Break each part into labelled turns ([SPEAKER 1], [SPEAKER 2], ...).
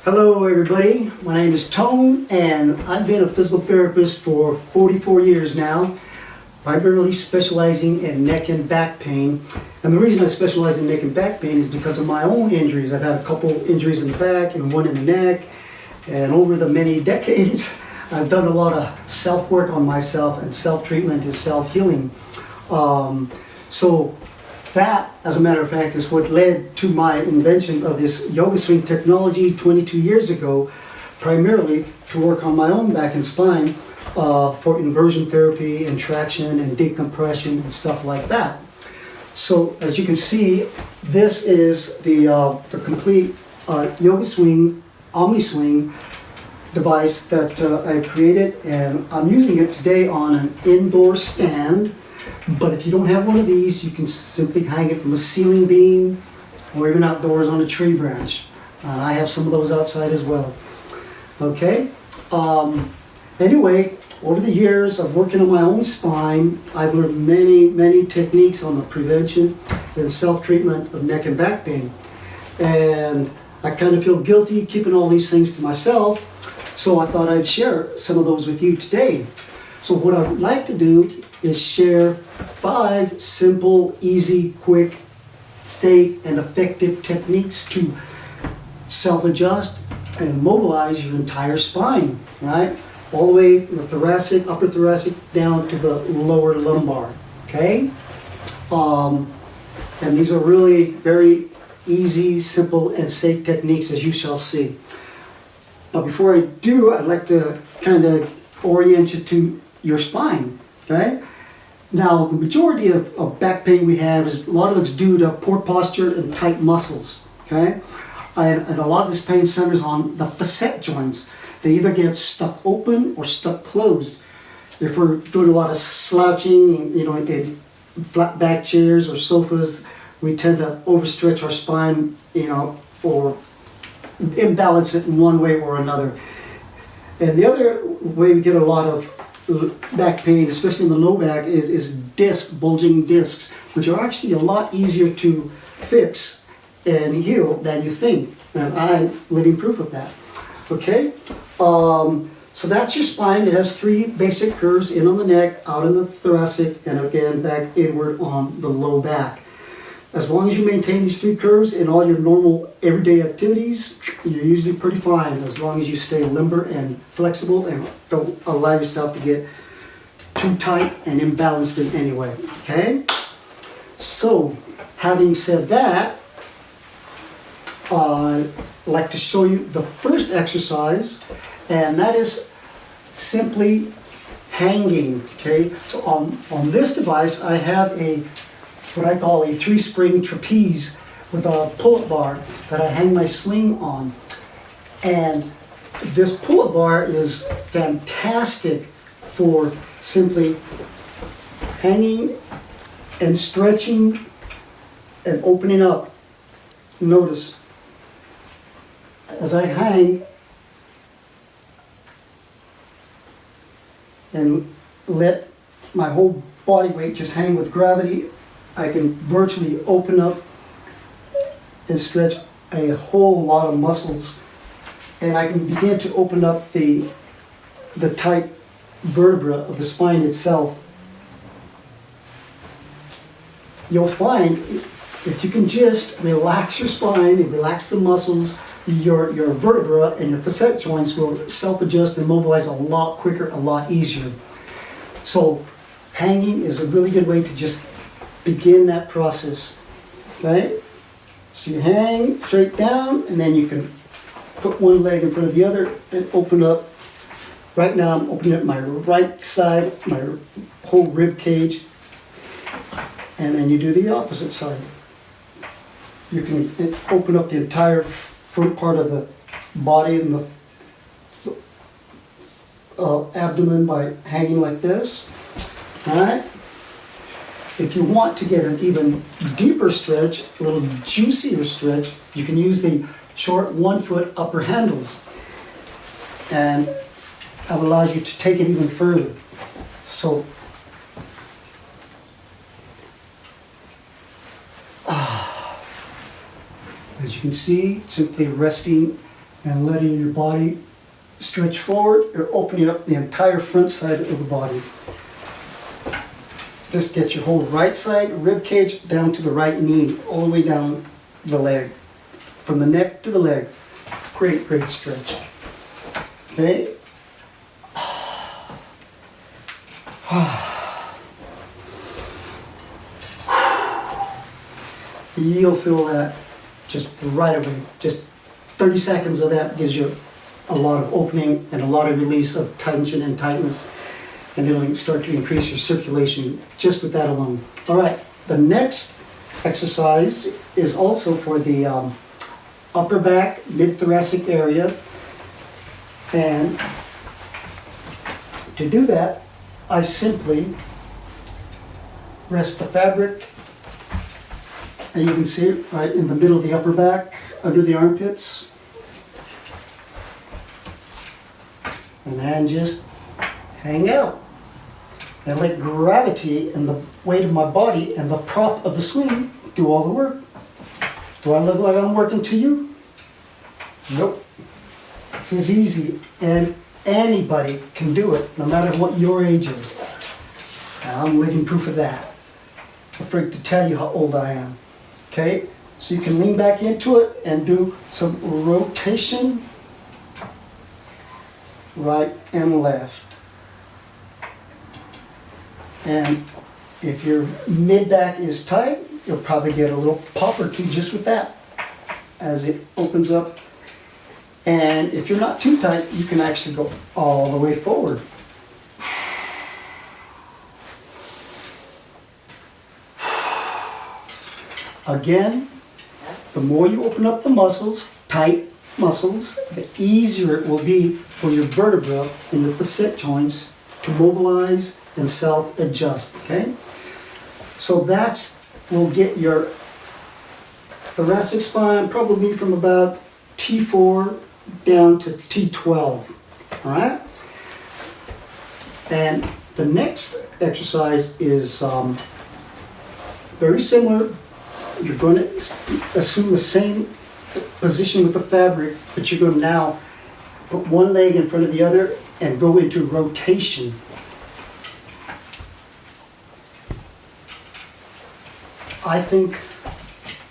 [SPEAKER 1] Hello everybody, my name is Tone and I've been a physical therapist for 44 years now, primarily specializing in neck and back pain. And the reason I specialize in neck and back pain is because of my own injuries. I've had a couple injuries in the back and one in the neck, and over the many decades I've done a lot of self-work on myself, and self-treatment is self-healing. So that, as a matter of fact, is what led to my invention of this Yogaswing technology 22 years ago, primarily to work on my own back and spine for inversion therapy and traction and decompression and stuff like that. So as you can see, this is the complete Yogaswing, Omni swing device that I created, and I'm using it today on an indoor stand. But if you don't have one of these, you can simply hang it from a ceiling beam or even outdoors on a tree branch. I have some of those outside as well. Okay. Anyway, over the years of working on my own spine, I've learned many techniques on the prevention and self-treatment of neck and back pain. And I kind of feel guilty keeping all these things to myself, so I thought I'd share some of those with you today. So what I would like to do is share 5 simple, easy, quick, safe, and effective techniques to self-adjust and mobilize your entire spine, right? All the way from the thoracic, upper thoracic, down to the lower lumbar, okay? And these are really very easy, simple, and safe techniques, as you shall see. But before I do, I'd like to kind of orient you to your spine, okay? Now, the majority of back pain we have is, a lot of it's due to poor posture and tight muscles, okay? And a lot of this pain centers on the facet joints. They either get stuck open or stuck closed. If we're doing a lot of slouching, in flat back chairs or sofas, we tend to overstretch our spine, or imbalance it in one way or another. And the other way we get a lot of back pain, especially in the low back, is bulging discs, which are actually a lot easier to fix and heal than you think. And I'm living proof of that. Okay? So that's your spine. It has 3 basic curves: in on the neck, out in the thoracic, and again back inward on the low back. As long as you maintain these 3 curves in all your normal everyday activities, you're usually pretty fine, as long as you stay limber and flexible and don't allow yourself to get too tight and imbalanced in any way, okay? So, having said that, I'd like to show you the first exercise, and that is simply hanging, okay? So on this device, I have what I call a 3-spring trapeze with a pull-up bar that I hang my swing on. And this pull-up bar is fantastic for simply hanging and stretching and opening up. Notice, as I hang and let my whole body weight just hang with gravity, I can virtually open up and stretch a whole lot of muscles, and I can begin to open up the tight vertebra of the spine itself. You'll find if you can just relax your spine and relax the muscles, your vertebra and your facet joints will self-adjust and mobilize a lot quicker, a lot easier. So hanging is a really good way to just begin that process, okay? So you hang straight down, and then you can put one leg in front of the other and open up. Right now I'm opening up my right side, my whole rib cage, and then you do the opposite side. You can open up the entire front part of the body and the abdomen by hanging like this, all right? If you want to get an even deeper stretch, a little juicier stretch, you can use the short 1-foot upper handles. And that allows you to take it even further. So, as you can see, simply resting and letting your body stretch forward. You're opening up the entire front side of the body. This gets your whole right side rib cage down to the right knee, all the way down the leg, from the neck to the leg. Great, great stretch. Okay. You'll feel that just right away. Just 30 seconds of that gives you a lot of opening and a lot of release of tension and tightness. And it'll start to increase your circulation just with that alone. All right, the next exercise is also for the upper back, mid-thoracic area. And to do that, I simply rest the fabric, and you can see it right in the middle of the upper back, under the armpits. And then just hang out. And let gravity and the weight of my body and the prop of the swing do all the work. Do I look like I'm working to you? Nope. This is easy, and anybody can do it, no matter what your age is. And I'm living proof of that. I'm afraid to tell you how old I am. Okay? So you can lean back into it and do some rotation, right and left. And if your mid-back is tight, you'll probably get a little pop or two just with that as it opens up. And if you're not too tight, you can actually go all the way forward. Again, the more you open up the muscles, tight muscles, the easier it will be for your vertebra and your facet joints to mobilize and self-adjust, okay? So will get your thoracic spine probably from about T4 down to T12, all right? And the next exercise is very similar. You're going to assume the same position with the fabric, but you're going to now put one leg in front of the other and go into rotation. I think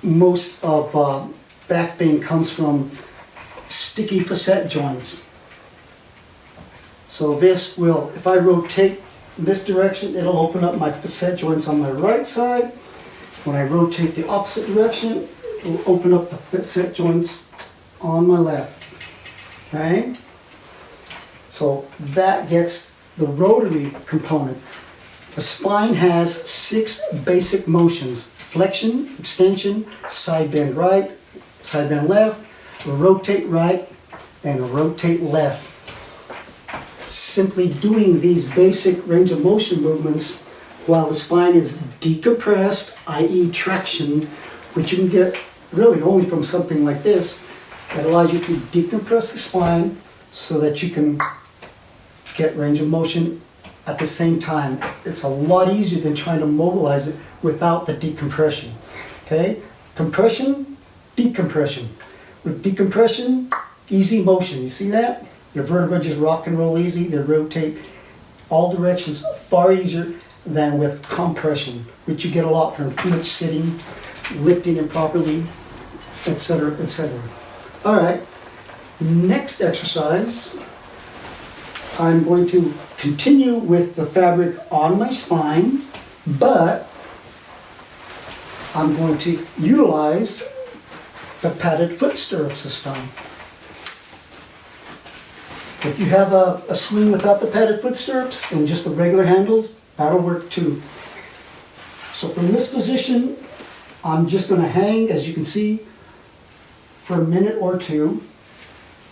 [SPEAKER 1] most of back pain comes from sticky facet joints. So this will, if I rotate in this direction, it'll open up my facet joints on my right side. When I rotate the opposite direction, it will open up the facet joints on my left. Okay? So that gets the rotary component. The spine has 6 basic motions: flexion, extension, side bend right, side bend left, rotate right, and rotate left. Simply doing these basic range of motion movements while the spine is decompressed, i.e. traction, which you can get really only from something like this, that allows you to decompress the spine so that you can get range of motion at the same time. It's a lot easier than trying to mobilize it without the decompression. Okay? Compression, decompression. With decompression, easy motion. You see that? Your vertebrae just rock and roll easy. They rotate all directions far easier than with compression, which you get a lot from too much sitting, lifting improperly, etc., etc. All right. Next exercise, I'm going to continue with the fabric on my spine, but I'm going to utilize the padded foot stirrups this time. If you have a swing without the padded foot stirrups and just the regular handles, that'll work too. So from this position, I'm just going to hang, as you can see, for a minute or two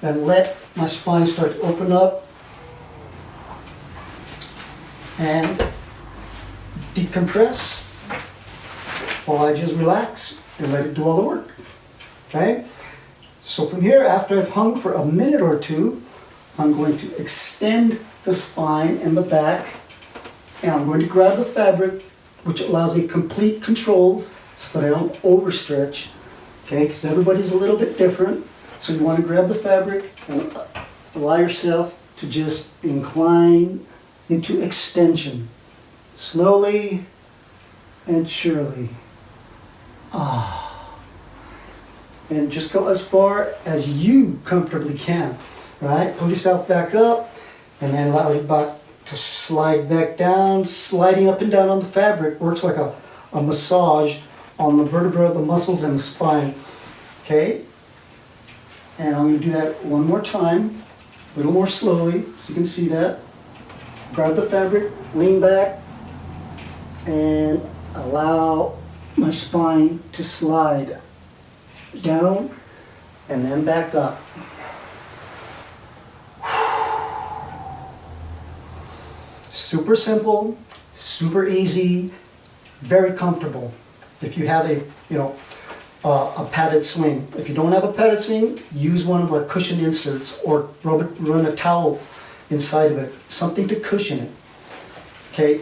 [SPEAKER 1] and let my spine start to open up and decompress while I just relax and let it do all the work. Okay? So from here, after I've hung for a minute or two, I'm going to extend the spine and the back, and I'm going to grab the fabric, which allows me complete control so that I don't overstretch. Okay? Because everybody's a little bit different. So you want to grab the fabric and allow yourself to just incline into extension. Slowly and surely. And just go as far as you comfortably can. Right? Pull yourself back up and then allow your back to slide back down. Sliding up and down on the fabric works like a massage on the vertebra, the muscles, and the spine. Okay? And I'm going to do that one more time, a little more slowly so you can see that. Grab the fabric, lean back, and allow my spine to slide down and then back up. Super simple, super easy, very comfortable. If you have a padded swing. If you don't have a padded swing, use one of our cushion inserts or run a towel inside of it, something to cushion it. Okay,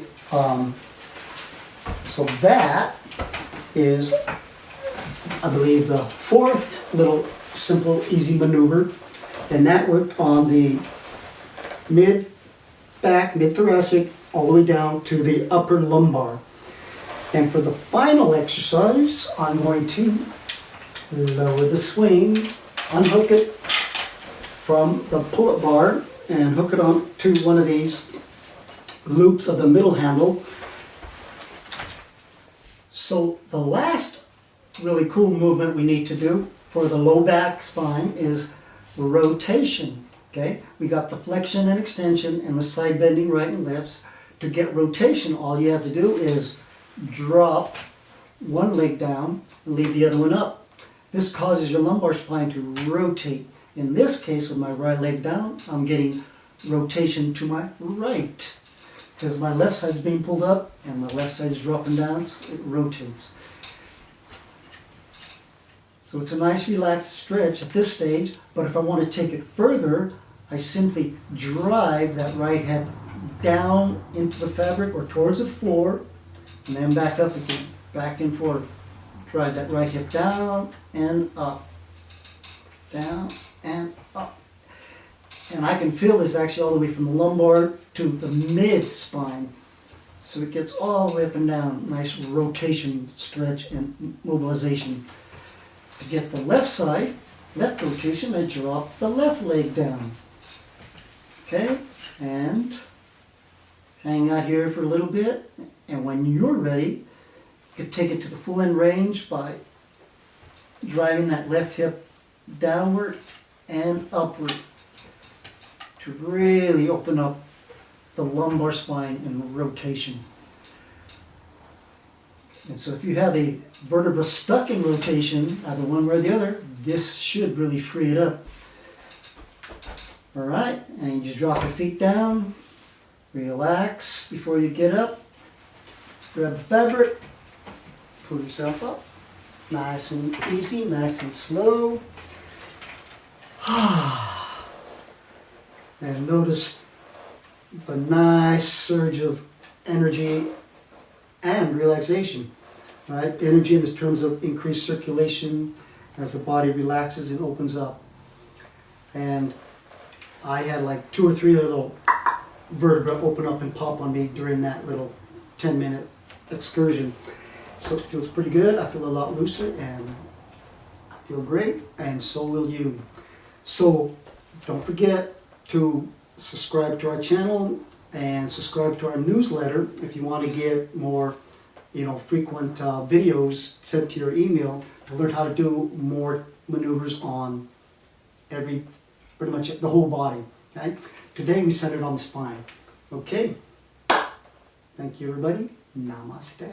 [SPEAKER 1] so that is, I believe, the fourth little simple, easy maneuver, and that worked on the mid-back, mid-thoracic, all the way down to the upper lumbar. And for the final exercise, I'm going to lower the swing, unhook it from the pull-up bar, and hook it on to one of these loops of the middle handle. So the last really cool movement we need to do for the low back spine is rotation. Okay, we got the flexion and extension and the side bending right and lefts. To get rotation, all you have to do is drop one leg down and leave the other one up. This causes your lumbar spine to rotate. In this case, with my right leg down, I'm getting rotation to my right. Because my left side is being pulled up and my left side is dropping down, so it rotates. So it's a nice relaxed stretch at this stage, but if I want to take it further, I simply drive that right hip down into the fabric or towards the floor, and then back up again, back and forth. Drive that right hip down and up, down and up. And I can feel this actually all the way from the lumbar to the mid-spine. So it gets all the way up and down. Nice rotation, stretch, and mobilization. To get the left side, left rotation, I drop the left leg down. Okay, and hang out here for a little bit. And when you're ready, you can take it to the full end range by driving that left hip downward and upward to really open up the lumbar spine and rotation. And so if you have a vertebra stuck in rotation, either one way or the other, this should really free it up. All right, and you just drop your feet down, relax before you get up, grab the fabric, pull yourself up, nice and easy, nice and slow. And notice the nice surge of energy and relaxation. Right? Energy in terms of increased circulation as the body relaxes and opens up. And I had like 2 or 3 little vertebrae open up and pop on me during that little 10-minute excursion. So it feels pretty good. I feel a lot looser and I feel great, and so will you. So don't forget to subscribe to our channel and subscribe to our newsletter if you want to get more frequent videos sent to your email to learn how to do more maneuvers on pretty much the whole body. Okay? Today we centered on the spine. Okay? Thank you, everybody. Namaste.